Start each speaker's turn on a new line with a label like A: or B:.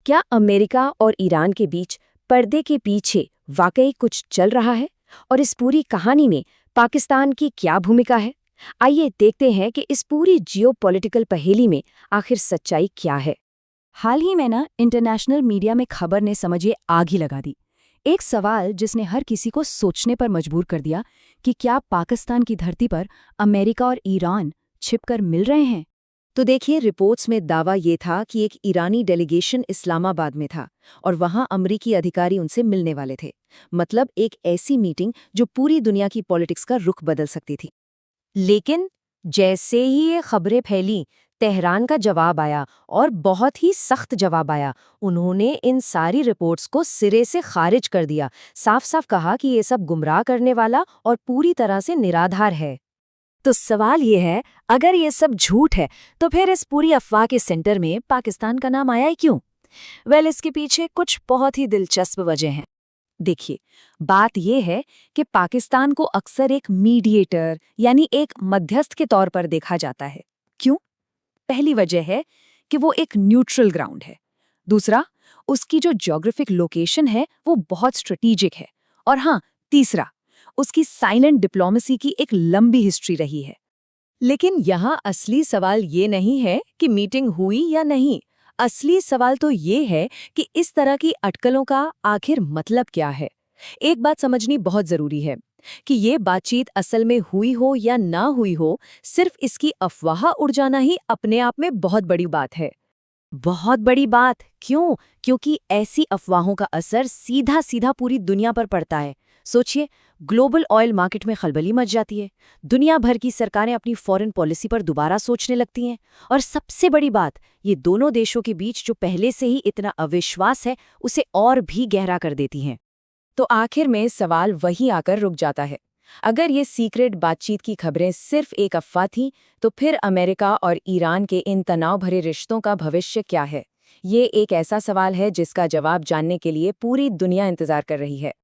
A: क्या अमेरिका और ईरान के बीच पर्दे के पीछे वाकई कुछ चल रहा है? और इस पूरी कहानी में पाकिस्तान की क्या भूमिका है? आइए देखते हैं कि इस पूरी जियोपॉलिटिकल पहेली में आखिर सच्चाई क्या है।
B: हाल ही में इंटरनेशनल मीडिया में खबर ने समझिए आग ही लगा दी। एक सवाल जिसने हर किसी को सोचने पर मजबूर कर दिया कि क्या पाकिस्तान की धरती पर अमेरिका और ईरान छिपकर मिल रहे हैं।
A: तो देखिए, रिपोर्ट्स में दावा ये था कि एक ईरानी डेलीगेशन इस्लामाबाद में था और वहां अमरीकी अधिकारी उनसे मिलने वाले थे। मतलब एक ऐसी मीटिंग जो पूरी दुनिया की पॉलिटिक्स का रुख बदल सकती थी। लेकिन जैसे ही ये खबरें फैली, तेहरान का जवाब आया और बहुत ही सख्त जवाब आया। उन्होंने इन सारी रिपोर्ट्स को सिरे से खारिज कर दिया। साफ साफ कहा कि ये सब गुमराह करने वाला और पूरी तरह से निराधार है।
B: तो सवाल ये है, अगर ये सब झूठ है तो फिर इस पूरी अफवाह के सेंटर में पाकिस्तान का नाम आया ही क्यों? इसके पीछे कुछ बहुत ही दिलचस्प वजह हैं।
A: देखिए, बात यह है कि पाकिस्तान को अक्सर एक मीडिएटर यानी एक मध्यस्थ के तौर पर देखा जाता है। क्यों? पहली वजह है कि वो एक न्यूट्रल ग्राउंड है। दूसरा, उसकी जो ज्योग्राफिक लोकेशन है वो बहुत स्ट्रेटेजिक है। और हाँ, तीसरा, उसकी साइलेंट डिप्लोमेसी की एक लंबी हिस्ट्री रही है। लेकिन यहाँ असली सवाल ये नहीं है कि मीटिंग हुई या नहीं। असली सवाल तो ये है कि इस तरह की अटकलों का आखिर मतलब क्या है। एक बात समझनी बहुत जरूरी है कि ये बातचीत असल में हुई हो या ना हुई हो, सिर्फ इसकी अफवाह उड़ जाना ही अपने आप में बहुत बड़ी बात है। बहुत बड़ी बात क्यों? क्योंकि ऐसी अफवाहों का असर सीधा सीधा पूरी दुनिया पर पड़ता है। सोचिए, ग्लोबल ऑयल मार्केट में खलबली मच जाती है। दुनिया भर की सरकारें अपनी फॉरेन पॉलिसी पर दोबारा सोचने लगती हैं। और सबसे बड़ी बात, ये दोनों देशों के बीच जो पहले से ही इतना अविश्वास है, उसे और भी गहरा कर देती हैं। तो आखिर में सवाल वहीं आकर रुक जाता है। अगर ये सीक्रेट बातचीत की खबरें सिर्फ एक अफवाह थीं, तो फिर अमेरिका और ईरान के इन तनाव भरे रिश्तों का भविष्य क्या है? ये एक ऐसा सवाल है जिसका जवाब जानने के लिए पूरी दुनिया इंतजार कर रही है।